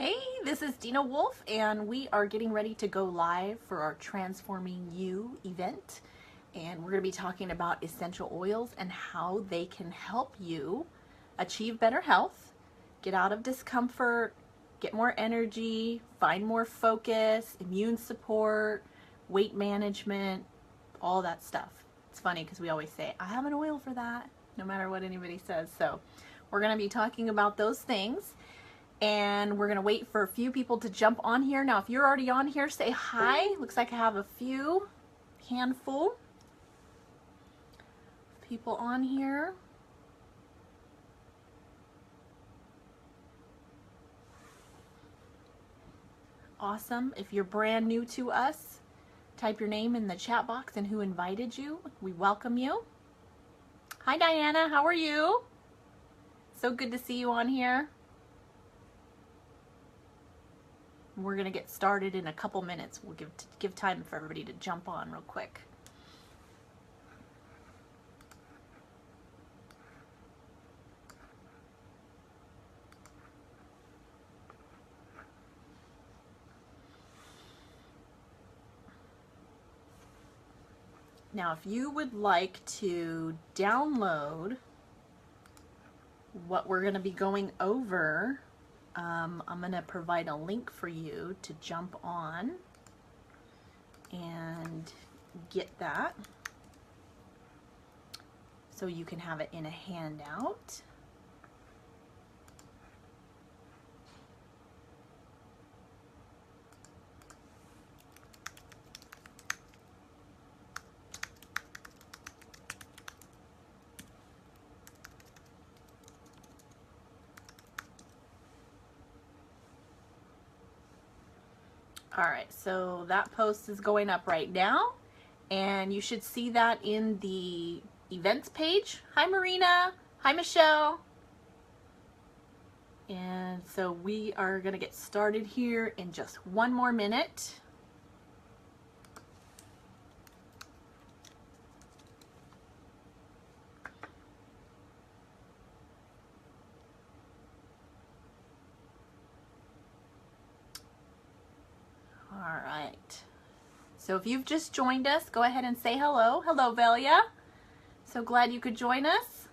Hey, this is Dina Wolf, and we are getting ready to go live for our Transforming You event. And we're going to be talking about essential oils and how they can help you achieve better health, get out of discomfort, get more energy, find more focus, immune support, weight management, all that stuff. It's funny because we always say, I have an oil for that, no matter what anybody says. So we're going to be talking about those things. And we're gonna wait for a few people to jump on here. Now, if you're already on here, say hi. Looks like I have a few, handful of people on here. Awesome. If you're brand new to us, type your name in the chat box and who invited you. We welcome you. Hi, Diana. How are you? So good to see you on here. We're going to get started in a couple minutes. We'll give time for everybody to jump on real quick. Now, if you would like to download what we're going to be going over, I'm going to provide a link for you to jump on and get that so you can have it in a handout. All right, so that post is going up right now, and you should see that in the events page. Hi, Marina. Hi, Michelle. And so we are going to get started here in just one more minute. All right. So if you've just joined us, go ahead and say hello. Hello, Velia. So glad you could join us.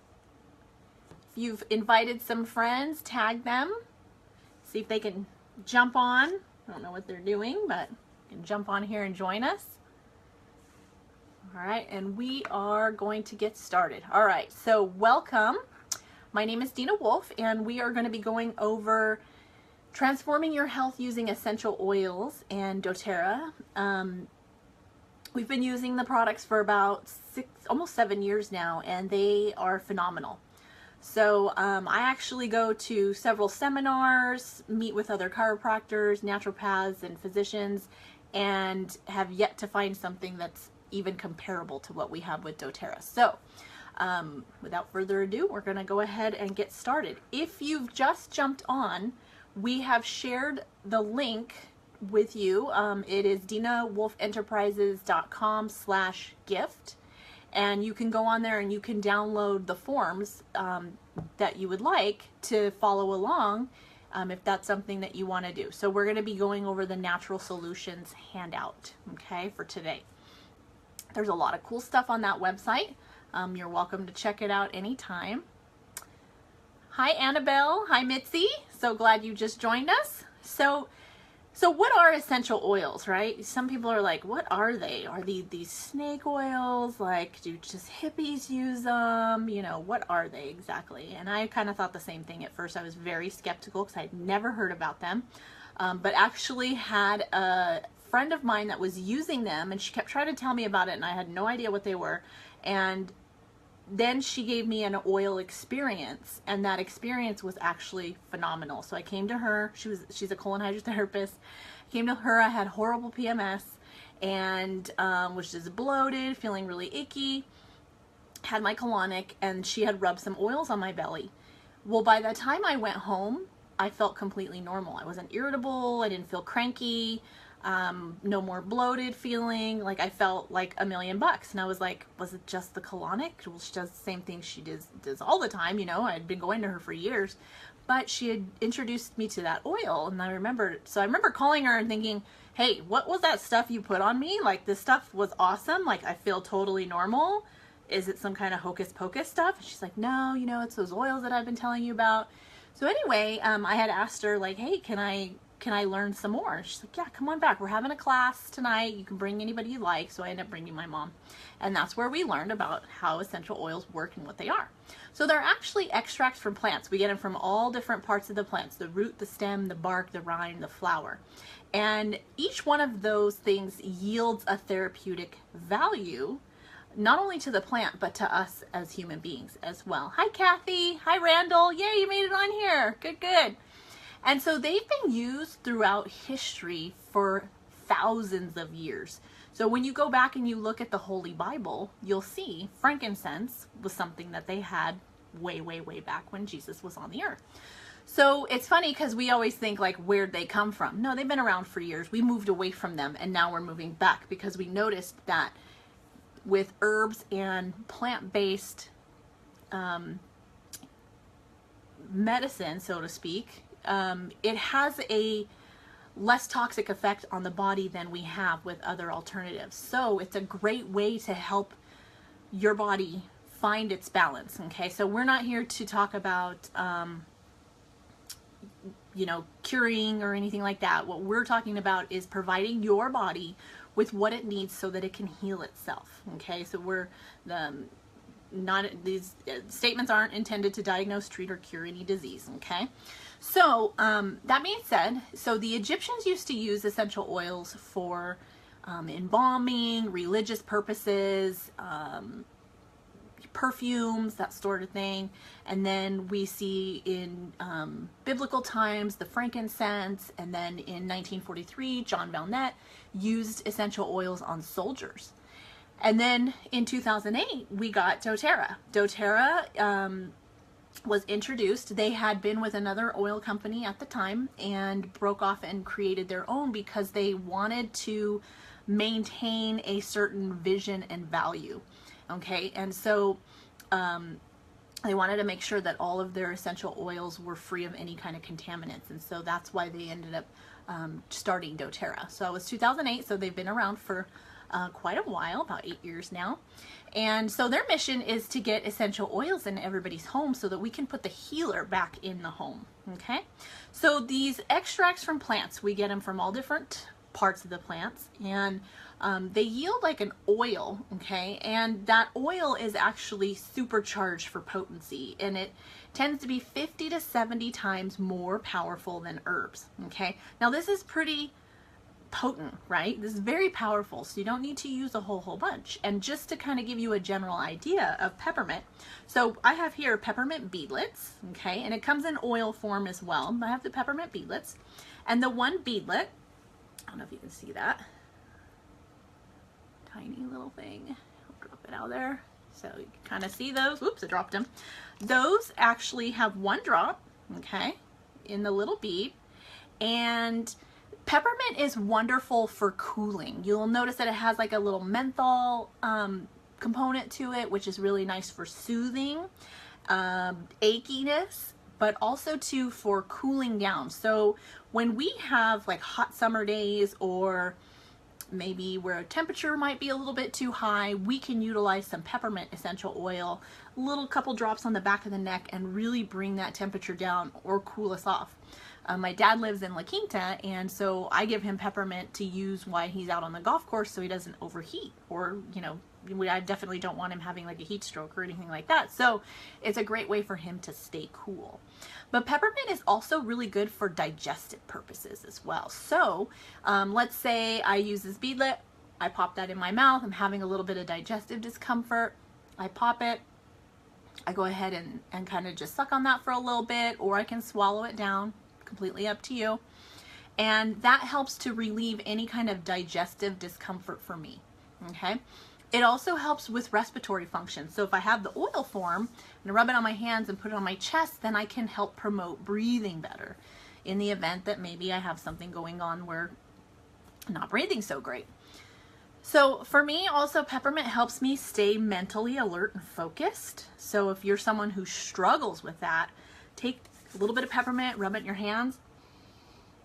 If you've invited some friends, tag them. See if they can jump on. I don't know what they're doing, but you can jump on here and join us. All right, and we are going to get started. All right, so welcome. My name is Dina Wolf, and we are going to be going over transforming your health using essential oils and doTERRA. We've been using the products for about almost 7 years now, and they are phenomenal. So I actually go to several seminars, meet with other chiropractors, naturopaths, and physicians, and have yet to find something that's even comparable to what we have with doTERRA. So without further ado, we're going to go ahead and get started. If you've just jumped on, we have shared the link with you. It is dinawolfenterprises.com/gift, and you can go on there and you can download the forms that you would like to follow along if that's something that you want to do. So we're going to be going over the Natural Solutions handout, okay, for today. There's a lot of cool stuff on that website. You're welcome to check it out anytime. Hi, Annabelle. Hi, Mitzi. So glad you just joined us. So what are essential oils, right? Some people are like, what are they? Are these snake oils? Like, do just hippies use them? You know, what are they exactly? And I kind of thought the same thing at first. I was very skeptical because I'd never heard about them, but actually had a friend of mine that was using them, and she kept trying to tell me about it, and I had no idea what they were. And then she gave me an oil experience, and that experience was actually phenomenal. So I came to her. She's a colon hydrotherapist. I came to her. I had horrible PMS and was just bloated, feeling really icky, had my colonic, and she had rubbed some oils on my belly. Well, by the time I went home, I felt completely normal. I wasn't irritable. I didn't feel cranky. No more bloated feeling. Like, I felt like $1,000,000. And I was like, was it just the colonic? Well, she does the same thing she does all the time. You know, I'd been going to her for years. but she had introduced me to that oil, and I remember calling her and thinking, hey, what was that stuff you put on me? Like, this stuff was awesome. Like, I feel totally normal. Is it some kind of hocus pocus stuff? And she's like, no, you know, it's those oils that I've been telling you about. So anyway, I had asked her, like, hey, can I learn some more? She's like, yeah, come on back. We're having a class tonight. You can bring anybody you like. So I ended up bringing my mom. And that's where we learned about how essential oils work and what they are. So they're actually extracts from plants. We get them from all different parts of the plants: the root, the stem, the bark, the rind, the flower. And each one of those things yields a therapeutic value, not only to the plant, but to us as human beings as well. Hi, Kathy. Hi, Randall. Yay, you made it on here. Good, good. And so they've been used throughout history for thousands of years. So when you go back and you look at the Holy Bible, you'll see frankincense was something that they had way, way, way back when Jesus was on the earth. So it's funny because we always think, like, where'd they come from? No, they've been around for years. We moved away from them, and now we're moving back because we noticed that with herbs and plant-based medicine, so to speak, it has a less toxic effect on the body than we have with other alternatives. So it's a great way to help your body find its balance. Okay, so we're not here to talk about you know, curing or anything like that. What we're talking about is providing your body with what it needs so that it can heal itself. Okay, so these statements aren't intended to diagnose, treat, or cure any disease. Okay, so that being said, so the Egyptians used to use essential oils for embalming, religious purposes, perfumes, that sort of thing. And then we see in biblical times the frankincense, and then in 1943 John Valnet used essential oils on soldiers. And then in 2008 we got doTERRA. doTERRA was introduced. They had been with another oil company at the time and broke off and created their own because they wanted to maintain a certain vision and value. Okay, and so they wanted to make sure that all of their essential oils were free of any kind of contaminants, and so that's why they ended up starting doTERRA. So it was 2008, so they've been around for quite a while, about 8 years now. And so their mission is to get essential oils in everybody's home so that we can put the healer back in the home. Okay, so these extracts from plants, we get them from all different parts of the plants, and they yield like an oil. Okay, and that oil is actually supercharged for potency, and it tends to be 50 to 70 times more powerful than herbs. Okay, now this is pretty potent, right? This is very powerful, so you don't need to use a whole bunch. And just to kind of give you a general idea of peppermint, so I have here peppermint beadlets, okay, and it comes in oil form as well. I have the peppermint beadlets, and the one beadlet, I don't know if you can see that tiny little thing, I'll drop it out there so you can kind of see those. Whoops, I dropped them. Those actually have one drop, okay, in the little bead. And peppermint is wonderful for cooling. You'll notice that it has like a little menthol component to it, which is really nice for soothing achiness, but also too for cooling down. So when we have like hot summer days, or maybe where a temperature might be a little bit too high, we can utilize some peppermint essential oil, a little couple drops on the back of the neck, and really bring that temperature down or cool us off. My dad lives in La Quinta, and so I give him peppermint to use while he's out on the golf course so he doesn't overheat, or, you know, I definitely don't want him having like a heat stroke or anything like that. So it's a great way for him to stay cool. But peppermint is also really good for digestive purposes as well. So let's say I use this beadlet, I pop that in my mouth, I'm having a little bit of digestive discomfort, I pop it, I go ahead and kind of just suck on that for a little bit, or I can swallow it down, completely up to you. And that helps to relieve any kind of digestive discomfort for me, okay? It also helps with respiratory function. So if I have the oil form and I rub it on my hands and put it on my chest, then I can help promote breathing better in the event that maybe I have something going on where I'm not breathing so great. So for me also, peppermint helps me stay mentally alert and focused. So if you're someone who struggles with that, take a little bit of peppermint, rub it in your hands,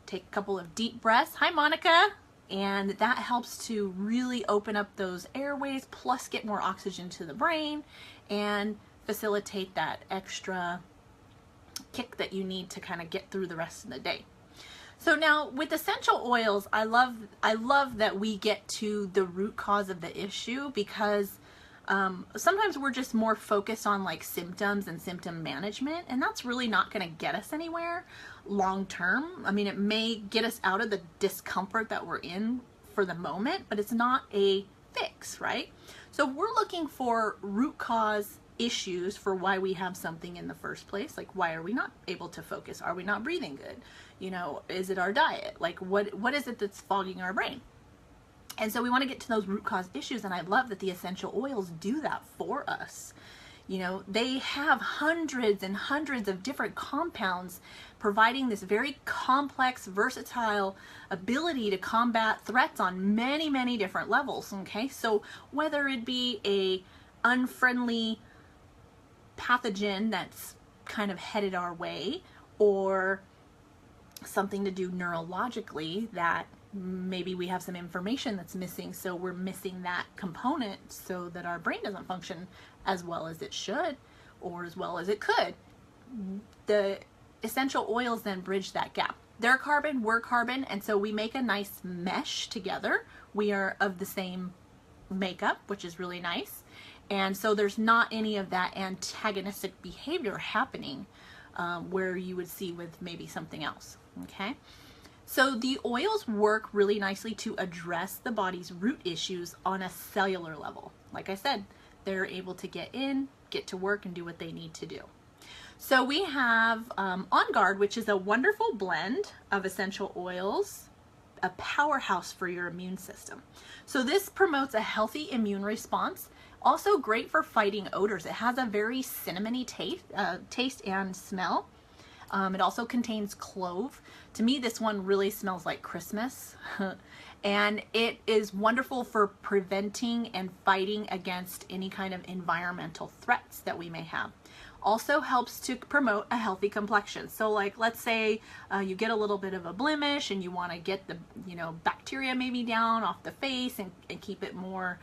take a couple of deep breaths. Hi, Monica. And that helps to really open up those airways, plus get more oxygen to the brain and facilitate that extra kick that you need to kind of get through the rest of the day. So now with essential oils, I love that we get to the root cause of the issue, because sometimes we're just more focused on like symptoms and symptom management, and that's really not going to get us anywhere long term. I mean, it may get us out of the discomfort that we're in for the moment, but it's not a fix, right? So we're looking for root cause issues for why we have something in the first place. Like, why are we not able to focus? Are we not breathing good? You know, is it our diet? Like, what is it that's fogging our brain? And so we want to get to those root cause issues, and I love that the essential oils do that for us. You know, they have hundreds and hundreds of different compounds providing this very complex, versatile ability to combat threats on many, many different levels, okay? So whether it be a unfriendly pathogen that's kind of headed our way, or something to do neurologically that maybe we have some information that's missing, so we're missing that component so that our brain doesn't function as well as it should or as well as it could. The essential oils then bridge that gap. They're carbon, we're carbon, and so we make a nice mesh together. We are of the same makeup, which is really nice. And so there's not any of that antagonistic behavior happening where you would see with maybe something else, okay? So the oils work really nicely to address the body's root issues on a cellular level. Like I said, they're able to get in, get to work, and do what they need to do. So we have On Guard, which is a wonderful blend of essential oils, a powerhouse for your immune system. So this promotes a healthy immune response. Also great for fighting odors. It has a very cinnamony taste and smell. It also contains clove. To me, this one really smells like Christmas. And it is wonderful for preventing and fighting against any kind of environmental threats that we may have. Also helps to promote a healthy complexion. So like, let's say you get a little bit of a blemish and you want to get the bacteria maybe down off the face and keep it more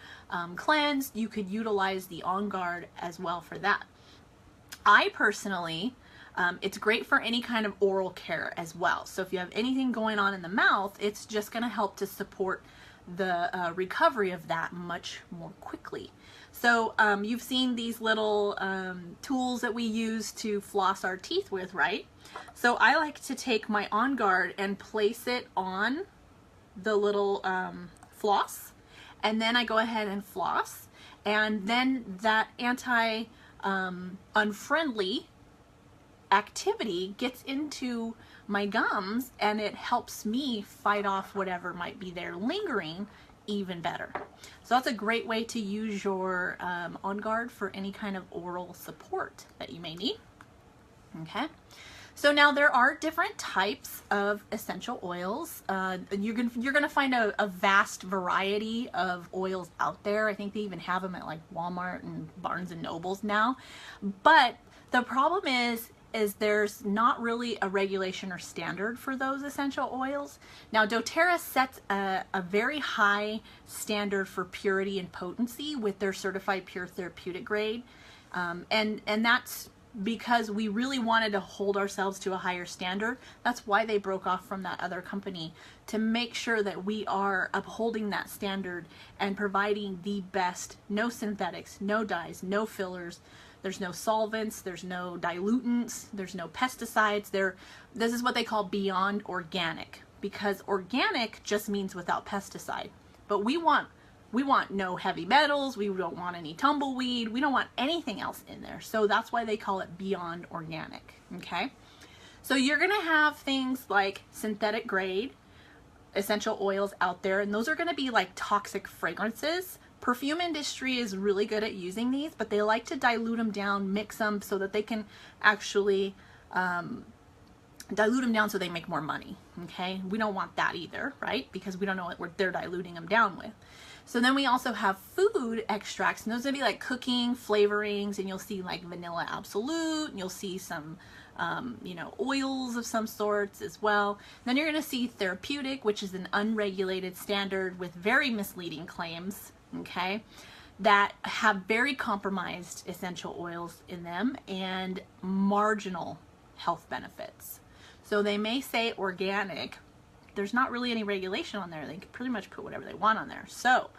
cleansed. You could utilize the On Guard as well for that. I personally, it's great for any kind of oral care as well. So if you have anything going on in the mouth, it's just going to help to support the recovery of that much more quickly. So you've seen these little tools that we use to floss our teeth with, right? So I like to take my On Guard and place it on the little floss, and then I go ahead and floss, and then that unfriendly activity gets into my gums, and it helps me fight off whatever might be there lingering even better. So that's a great way to use your On Guard for any kind of oral support that you may need. Okay, so now there are different types of essential oils. You're gonna find a vast variety of oils out there. I think they even have them at like Walmart and Barnes and Nobles now. But the problem is there's not really a regulation or standard for those essential oils. Now doTERRA sets a very high standard for purity and potency with their certified pure therapeutic grade, and that's because we really wanted to hold ourselves to a higher standard. That's why they broke off from that other company, to make sure that we are upholding that standard and providing the best, no synthetics, no dyes, no fillers. There's no solvents, there's no dilutants, there's no pesticides. This is what they call beyond organic, because organic just means without pesticide. But we want no heavy metals, we don't want any tumbleweed, we don't want anything else in there. So that's why they call it beyond organic, okay? So you're gonna have things like synthetic grade essential oils out there, and those are gonna be like toxic fragrances. Perfume industry is really good at using these, but they like to dilute them down, mix them so that they can actually dilute them down so they make more money, okay? We don't want that either, right? Because we don't know what they're diluting them down with. So then we also have food extracts, and those would be like cooking, flavorings, and you'll see like vanilla absolute, and you'll see some you know, oils of some sorts as well. Then you're going to see therapeutic, which is an unregulated standard with very misleading claims, okay, that have very compromised essential oils in them and marginal health benefits. So they may say organic. There's not really any regulation on there. They can pretty much put whatever they want on there. So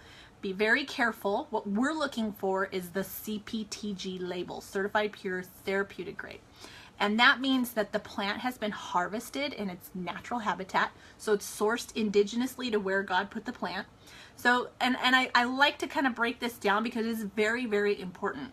be very careful. What we're looking for is the CPTG label, certified pure therapeutic grade. And that means that the plant has been harvested in its natural habitat. So it's sourced indigenously to where God put the plant. So, and I like to kind of break this down because it's very, very important.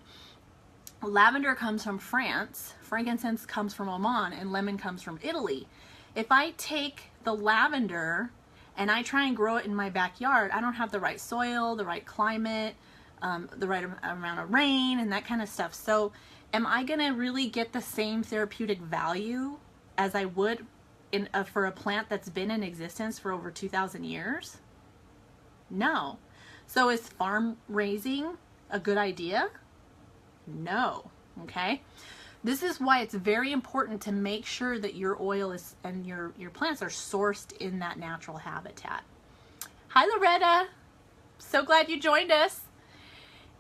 Lavender comes from France, frankincense comes from Oman, and lemon comes from Italy. If I take the lavender and I try and grow it in my backyard, I don't have the right soil, the right climate, the right amount of rain, and that kind of stuff. So am I going to really get the same therapeutic value as I would for a plant that's been in existence for over 2,000 years? No. So is farm raising a good idea? No. Okay. This is why it's very important to make sure that your oil is and your plants are sourced in that natural habitat. Hi, Loretta. So glad you joined us.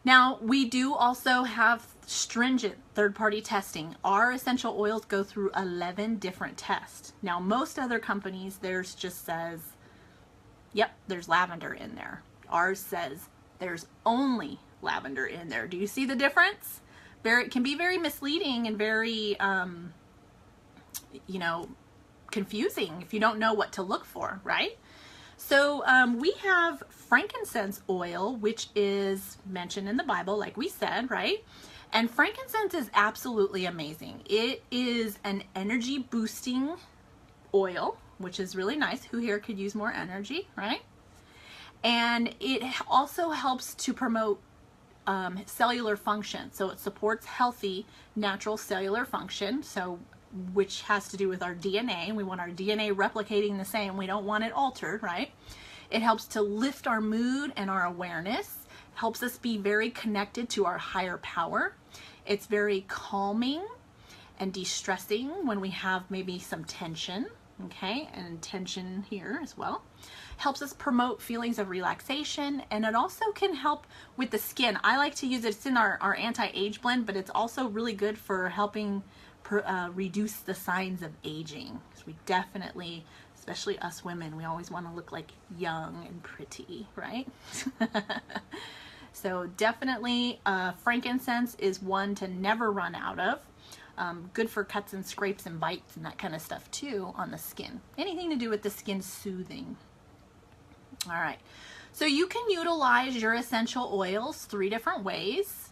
Now, we do also have stringent third-party testing. Our essential oils go through 11 different tests. Now, most other companies, theirs just says, yep, there's lavender in there. Ours says there's only lavender in there. Do you see the difference? It can be very misleading and very, you know, confusing if you don't know what to look for, right? So we have frankincense oil, which is mentioned in the Bible, like we said, right? And frankincense is absolutely amazing. It is an energy boosting oil, which is really nice. Who here could use more energy, right? And it also helps to promote cellular function. So it supports healthy, natural cellular function, so which has to do with our DNA. We want our DNA replicating the same. We don't want it altered, right? It helps to lift our mood and our awareness, helps us be very connected to our higher power. It's very calming and de-stressing when we have maybe some tension, okay, and tension here as well. Helps us promote feelings of relaxation, and it also can help with the skin. I like to use it. It's in our anti-age blend, but it's also really good for helping reduce the signs of aging. So we definitely, especially us women, we always want to look like young and pretty, right? So definitely frankincense is one to never run out of. Good for cuts and scrapes and bites and that kind of stuff too on the skin. Anything to do with the skin soothing. All right, so you can utilize your essential oils 3 different ways.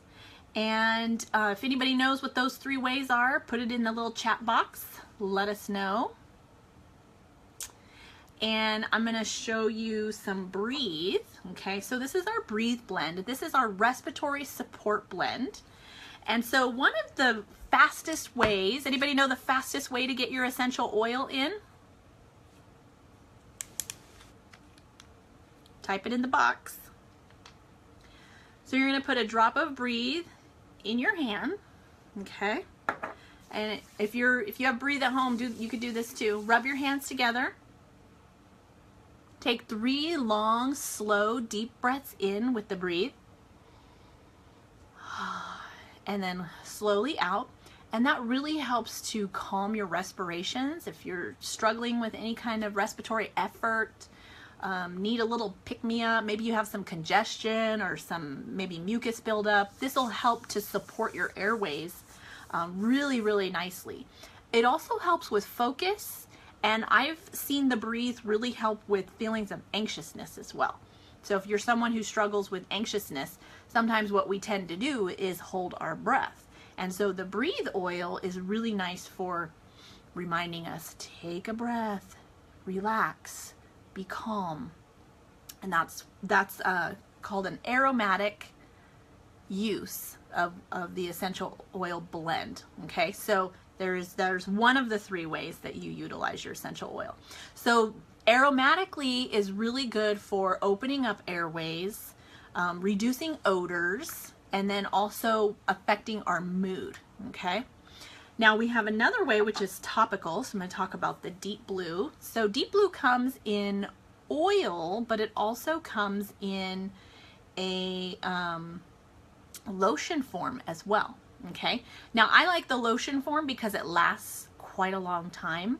And if anybody knows what those 3 ways are, put it in the little chat box. Let us know. And I'm going to show you some Breathe. Okay, so this is our Breathe blend. This is our respiratory support blend. And so one of the fastest ways, anybody know the fastest way to get your essential oil in? Type it in the box. So you're going to put a drop of Breathe in your hand, okay? And if you have Breathe at home, you could do this too. Rub your hands together. Take 3 long, slow, deep breaths in with the Breathe. And then slowly out. And that really helps to calm your respirations. If you're struggling with any kind of respiratory effort, need a little pick-me-up, maybe you have some congestion or some maybe mucus buildup, this will help to support your airways really, really nicely. It also helps with focus, and I've seen the Breathe really help with feelings of anxiousness as well. So if you're someone who struggles with anxiousness, sometimes what we tend to do is hold our breath. And so the Breathe oil is really nice for reminding us, take a breath, relax, be calm. And that's called an aromatic use of the essential oil blend. Okay, so there's one of the 3 ways that you utilize your essential oil. So aromatically is really good for opening up airways, reducing odors, and then also affecting our mood. Okay, Now we have another way, which is topical. So I'm going to talk about the Deep Blue. So Deep Blue comes in oil, but it also comes in a lotion form as well. Okay. Now I like the lotion form because it lasts quite a long time,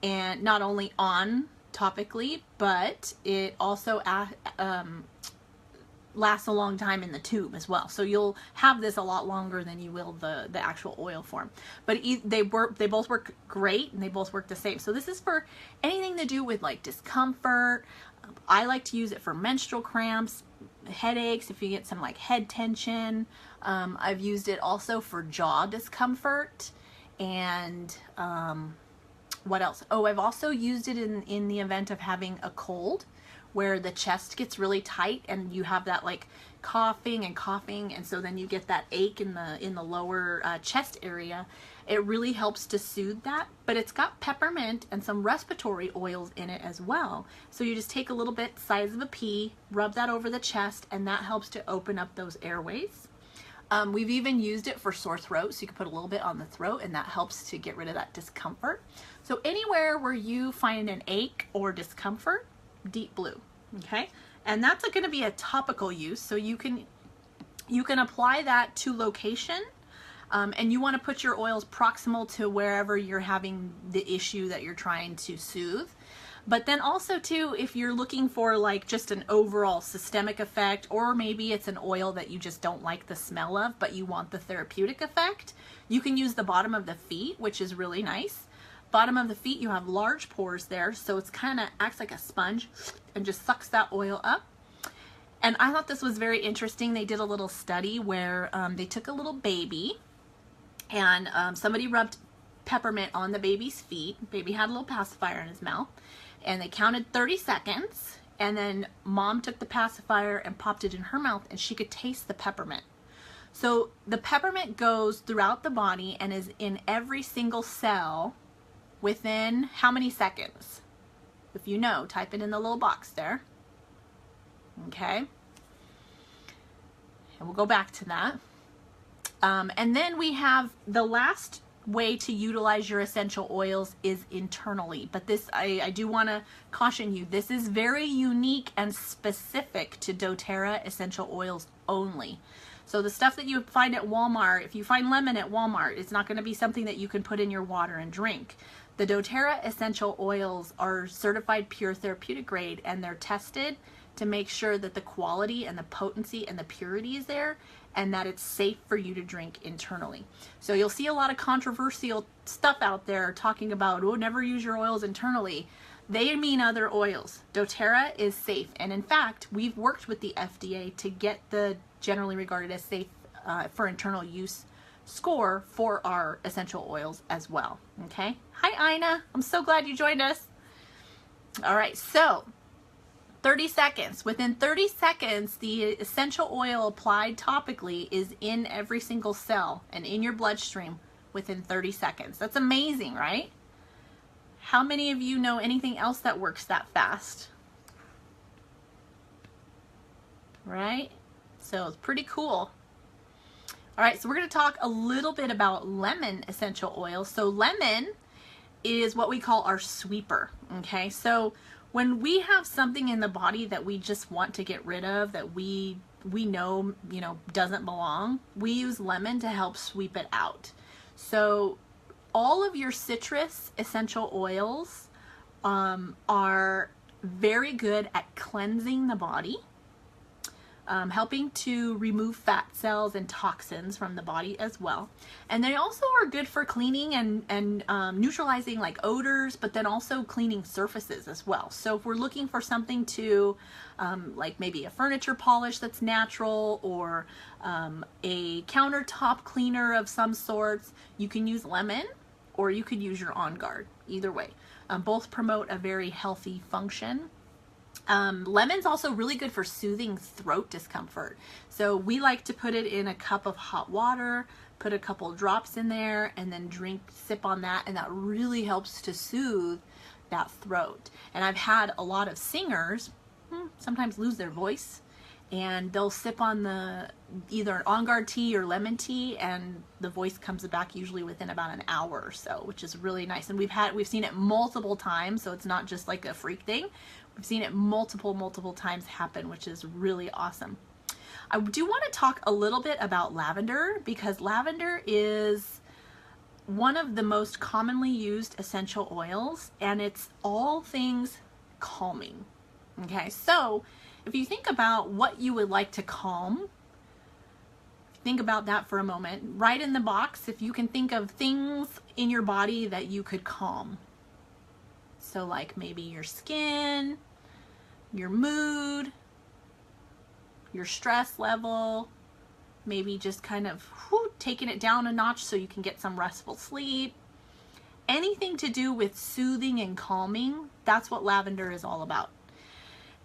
and not only on topically, but it also lasts a long time in the tube as well. So you'll have this a lot longer than you will the actual oil form. But they both work great, and they both work the same. So this is for anything to do with like discomfort. I like to use it for menstrual cramps, headaches, if you get some like head tension. I've used it also for jaw discomfort, and what else? Oh, I've also used it in the event of having a cold, where the chest gets really tight and you have that like coughing, and so then you get that ache in the lower chest area. It really helps to soothe that, but it's got peppermint and some respiratory oils in it as well. So you just take a little bit, size of a pea, rub that over the chest, and that helps to open up those airways. We've even used it for sore throat, so you can put a little bit on the throat, and that helps to get rid of that discomfort. So anywhere where you find an ache or discomfort, Deep Blue. Okay, and that's going to be a topical use, so you can apply that to location, and you want to put your oils proximal to wherever you're having the issue that you're trying to soothe. But then also too, if you're looking for like just an overall systemic effect, or maybe it's an oil that you just don't like the smell of, but you want the therapeutic effect, you can use the bottom of the feet, which is really nice. Bottom of the feet, you have large pores there, so it's kind of acts like a sponge and just sucks that oil up. And I thought this was very interesting. They did a little study where they took a little baby, and somebody rubbed peppermint on the baby's feet. Baby had a little pacifier in his mouth, and they counted 30 seconds, and then mom took the pacifier and popped it in her mouth, and she could taste the peppermint. So the peppermint goes throughout the body and is in every single cell within how many seconds? If you know, type it in the little box there. Okay. And we'll go back to that. And then we have the last way to utilize your essential oils is internally. But this, I do want to caution you, this is very unique and specific to doTERRA essential oils only. So the stuff that you find at Walmart, if you find lemon at Walmart, it's not going to be something that you can put in your water and drink. The doTERRA essential oils are certified pure therapeutic grade, and they're tested to make sure that the quality and the potency and the purity is there, and that it's safe for you to drink internally. So you'll see a lot of controversial stuff out there talking about, oh, never use your oils internally. They mean other oils. doTERRA is safe, and in fact, we've worked with the FDA to get the generally regarded as safe for internal use score for our essential oils as well. Okay. Hi, Ina. I'm so glad you joined us. All right. So 30 seconds. Within 30 seconds, the essential oil applied topically is in every single cell and in your bloodstream within 30 seconds. That's amazing, right? How many of you know anything else that works that fast? Right? So it's pretty cool. All right, so we're going to talk a little bit about lemon essential oil. So lemon is what we call our sweeper, okay? So when we have something in the body that we just want to get rid of, that we know, doesn't belong, we use lemon to help sweep it out. So all of your citrus essential oils are very good at cleansing the body, helping to remove fat cells and toxins from the body as well. And they also are good for cleaning and neutralizing like odors, but then also cleaning surfaces as well. So if we're looking for something to like maybe a furniture polish that's natural, or a countertop cleaner of some sorts, you can use lemon, or you could use your On Guard. Either way, both promote a very healthy function. Lemon's also really good for soothing throat discomfort. So we like to put it in a cup of hot water, put a couple drops in there, and then sip on that, and that really helps to soothe that throat. And I've had a lot of singers sometimes lose their voice, and they'll sip on the either On Guard tea or lemon tea, and the voice comes back usually within about an hour or so, which is really nice. And we've seen it multiple times, so it's not just like a freak thing. We've seen it multiple times happen, which is really awesome. I do want to talk a little bit about lavender, because lavender is one of the most commonly used essential oils, and it's all things calming. Okay, so if you think about what you would like to calm, think about that for a moment. Write in the box if you can think of things in your body that you could calm. So like maybe your skin, your mood, your stress level, maybe just kind of taking it down a notch so you can get some restful sleep. Anything to do with soothing and calming, that's what lavender is all about.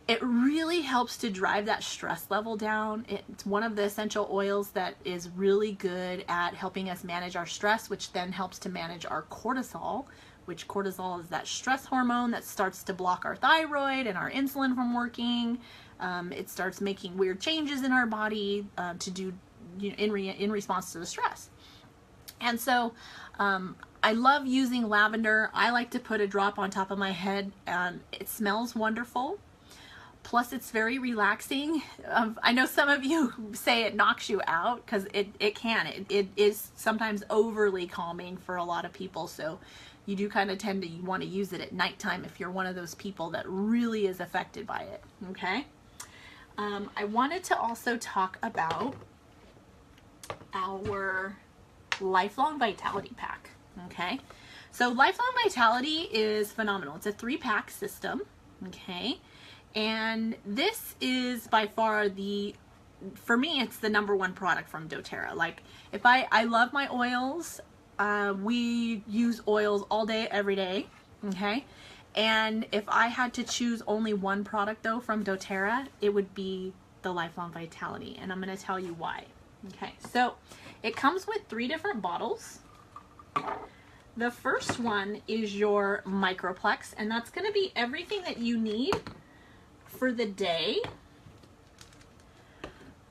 It really helps to drive that stress level down. It's one of the essential oils that is really good at helping us manage our stress, which then helps to manage our cortisol, which cortisol is that stress hormone that starts to block our thyroid and our insulin from working. It starts making weird changes in our body to do in response to the stress. And so I love using lavender. I like to put a drop on top of my head. It smells wonderful. Plus, it's very relaxing. I know some of you say it knocks you out, because it can. It is sometimes overly calming for a lot of people. So you do kind of tend to want to use it at nighttime if you're one of those people that really is affected by it. Okay. I wanted to also talk about our Lifelong Vitality Pack. Okay. So Lifelong Vitality is phenomenal. It's a 3-pack system. Okay. And this is by far for me, it's the #1 product from doTERRA. Like, if I love my oils. We use oils all day, every day. Okay. And if I had to choose only one product though from doTERRA, it would be the Lifelong Vitality. And I'm going to tell you why. Okay. So it comes with 3 different bottles. The first one is your Microplex, and that's going to be everything that you need for the day,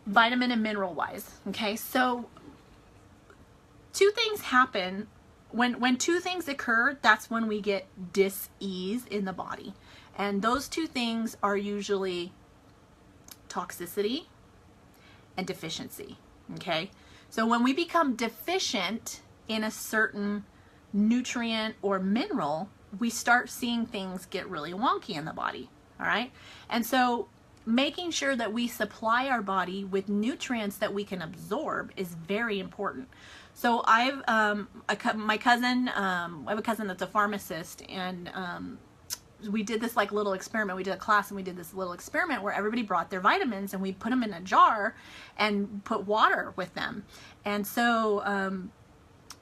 vitamin and mineral wise. Okay, so 2 things happen when 2 things occur. That's when we get dis-ease in the body, and those 2 things are usually toxicity and deficiency. Okay, so when we become deficient in a certain nutrient or mineral, we start seeing things get really wonky in the body. All right. And so making sure that we supply our body with nutrients that we can absorb is very important. So I have a cousin that's a pharmacist, and we did this like little experiment. We did a class and we did this little experiment where everybody brought their vitamins and we put them in a jar and put water with them. And so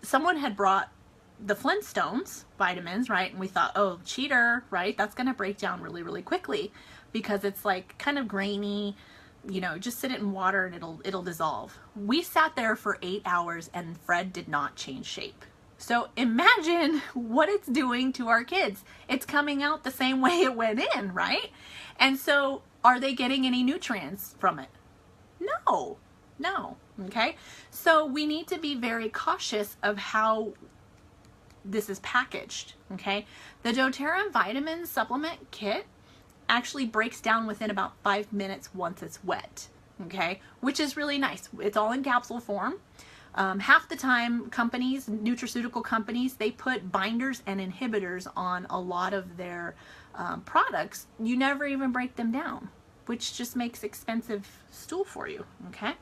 someone had brought the Flintstones vitamins, right? And we thought, oh, cheater, right? That's going to break down really, really quickly because it's like kind of grainy, you know, just sit it in water and it'll dissolve. We sat there for 8 hours and Fred did not change shape. So imagine what it's doing to our kids. It's coming out the same way it went in, right? And so are they getting any nutrients from it? No. Okay. So we need to be very cautious of how this is packaged. Okay. The doTERRA vitamin supplement kit actually breaks down within about 5 minutes once it's wet. Okay. Which is really nice. It's all in capsule form. Half the time companies, nutraceutical companies, they put binders and inhibitors on a lot of their products. You never even break them down, which just makes expensive stool for you. Okay.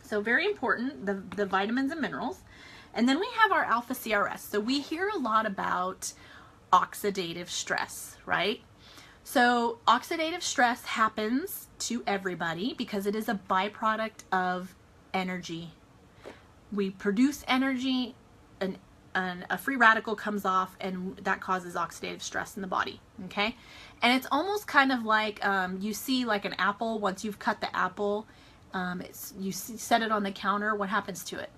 So very important, the vitamins and minerals. And then we have our Alpha CRS. So we hear a lot about oxidative stress, right? So oxidative stress happens to everybody because it is a byproduct of energy. We produce energy, and a free radical comes off, and that causes oxidative stress in the body, okay? And it's almost kind of like you see like an apple. Once you've cut the apple, set it on the counter, what happens to it?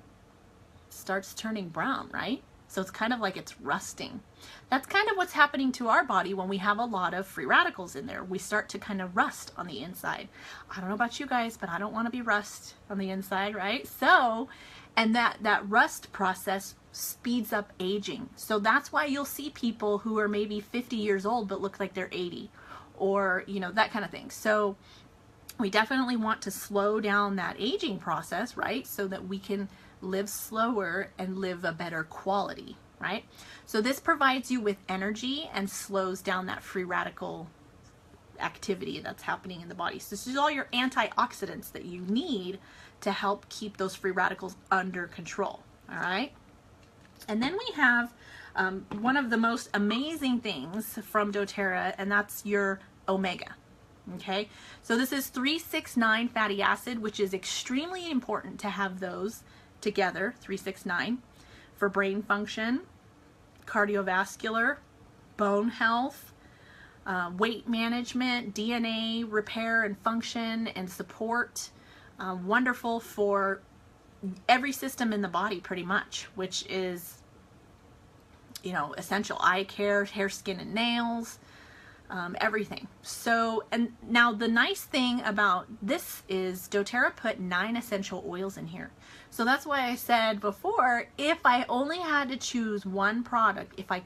Starts turning brown, right? So it's kind of like it's rusting. That's kind of what's happening to our body when we have a lot of free radicals in there. We start to kind of rust on the inside. I don't know about you guys, but I don't want to be rust on the inside, right? So, and that rust process speeds up aging. So that's why you'll see people who are maybe 50 years old but look like they're 80, or, you know, that kind of thing. So we definitely want to slow down that aging process, right? So that we can live slower and live a better quality, right? So this provides you with energy and slows down that free radical activity that's happening in the body. So this is all your antioxidants that you need to help keep those free radicals under control, all right? And then we have one of the most amazing things from doTERRA, and that's your omega. Okay, so this is 3,6,9 fatty acid, which is extremely important to have those together, 3,6,9, for brain function, cardiovascular, bone health, weight management, DNA repair and function and support. Wonderful for every system in the body pretty much, which is, you know, essential eye care, hair, skin, and nails. Everything. So, and now the nice thing about this is doTERRA put 9 essential oils in here. So that's why I said before, if I only had to choose one product, if I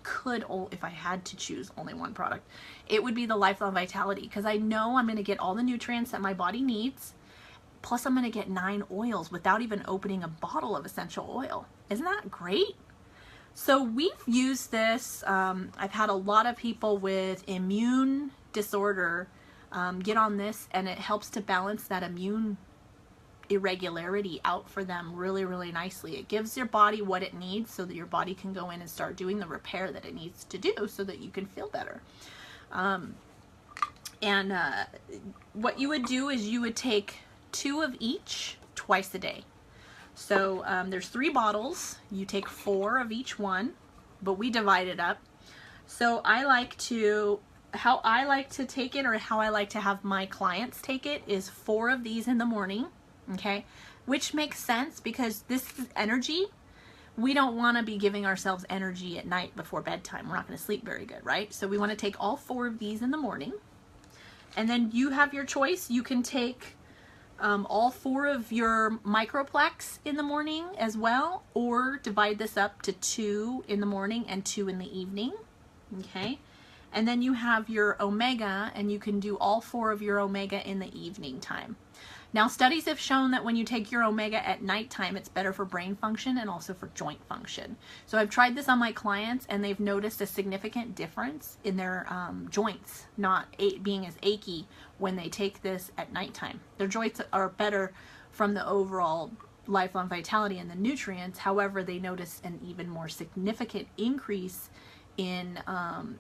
had to choose only one product, it would be the Lifelong Vitality, because I know I'm going to get all the nutrients that my body needs, plus I'm going to get 9 oils without even opening a bottle of essential oil. Isn't that great? So we've used this, I've had a lot of people with immune disorder get on this, and it helps to balance that immune irregularity out for them really, really nicely. It gives your body what it needs so that your body can go in and start doing the repair that it needs to do so that you can feel better. What you would do is you would take 2 of each twice a day. So there's 3 bottles. You take 4 of each one, but we divide it up. So how I like to take it, or how I like to have my clients take it, is 4 of these in the morning, okay? Which makes sense because this is energy. We don't want to be giving ourselves energy at night before bedtime. We're not going to sleep very good, right? So we want to take all 4 of these in the morning. And then you have your choice. You can take all 4 of your Microplex in the morning as well, or divide this up to 2 in the morning and 2 in the evening, okay? And then you have your omega, and you can do all 4 of your omega in the evening time. Now, studies have shown that when you take your omega at nighttime, it's better for brain function and also for joint function. So I've tried this on my clients, and they've noticed a significant difference in their joints not being as achy when they take this at nighttime. Their joints are better from the overall Lifelong Vitality and the nutrients. However, they notice an even more significant increase in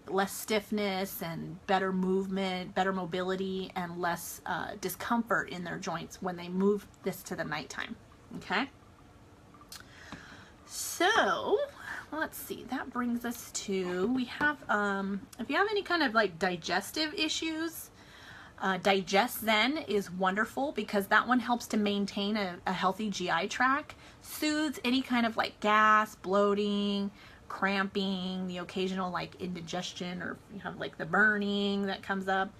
less stiffness and better movement, better mobility, and less discomfort in their joints when they move this to the nighttime, okay? So, let's see, that brings us to, we have, if you have any kind of like digestive issues, Digest Zen is wonderful because that one helps to maintain a healthy GI tract, soothes any kind of like gas, bloating, cramping, the occasional like indigestion, or you have like the burning that comes up,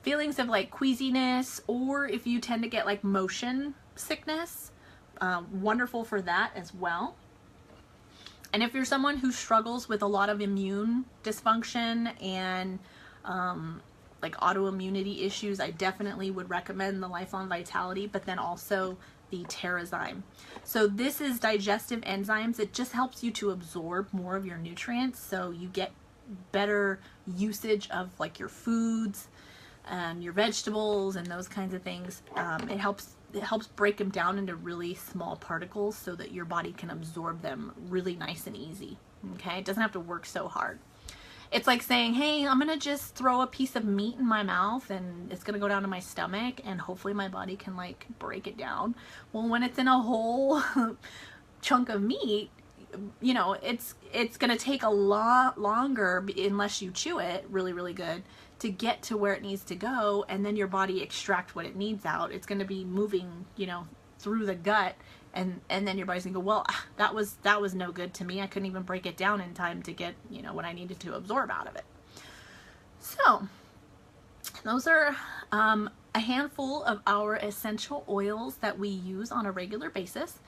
feelings of like queasiness, or if you tend to get like motion sickness, wonderful for that as well. And if you're someone who struggles with a lot of immune dysfunction and like autoimmunity issues, I definitely would recommend the Lifelong Vitality, but then also the Terrazyme. So this is digestive enzymes. It just helps you to absorb more of your nutrients, so you get better usage of like your foods and your vegetables and those kinds of things. It helps break them down into really small particles so that your body can absorb them really nice and easy. Okay, it doesn't have to work so hard. It's like saying, hey, I'm gonna just throw a piece of meat in my mouth and it's gonna go down to my stomach and hopefully my body can like break it down. Well, when it's in a whole chunk of meat, you know, it's gonna take a lot longer, unless you chew it really, really good, to get to where it needs to go, and then your body extract what it needs out. It's gonna be moving, you know, through the gut And then your body's gonna go, well, that was no good to me. I couldn't even break it down in time to get, you know, what I needed to absorb out of it. So those are a handful of our essential oils that we use on a regular basis.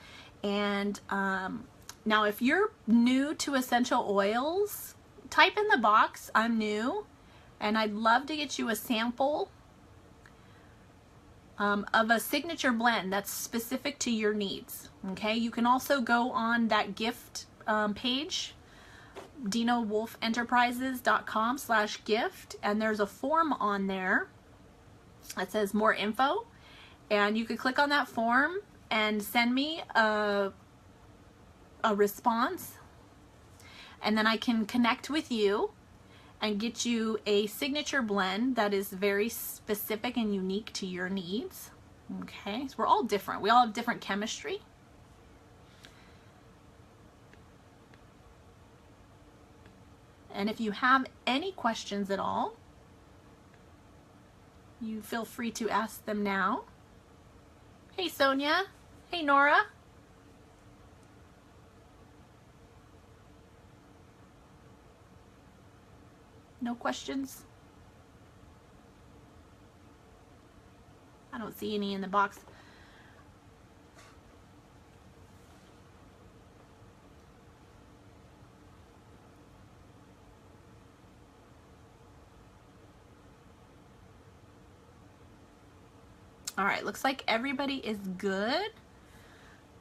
And now if you're new to essential oils, type in the box, I'm new, and I'd love to get you a sample of a signature blend that's specific to your needs. Okay, you can also go on that gift page, dinawolfenterprises.com/gift, and there's a form on there that says more info, and you could click on that form and send me a response, and then I can connect with you and get you a signature blend that is very specific and unique to your needs. Okay, so we're all different. We all have different chemistry. And if you have any questions at all, you feel free to ask them now. Hey, Sonia. Hey, Nora. No questions? I don't see any in the box. All right, looks like everybody is good.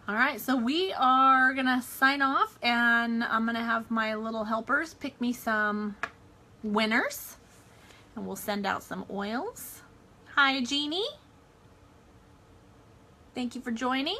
All right, so we are gonna sign off, and I'm gonna have my little helpers pick me some winners, and we'll send out some oils. Hi, Jeannie. Thank you for joining.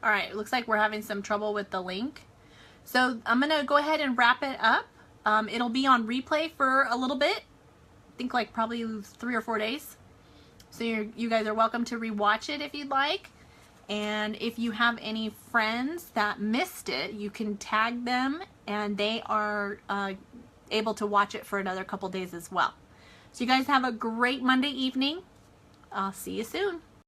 All right, it looks like we're having some trouble with the link. So I'm gonna go ahead and wrap it up. It'll be on replay for a little bit. I think like probably 3 or 4 days. So you guys are welcome to rewatch it if you'd like. And if you have any friends that missed it, you can tag them, and they are able to watch it for another couple days as well. So you guys have a great Monday evening. I'll see you soon.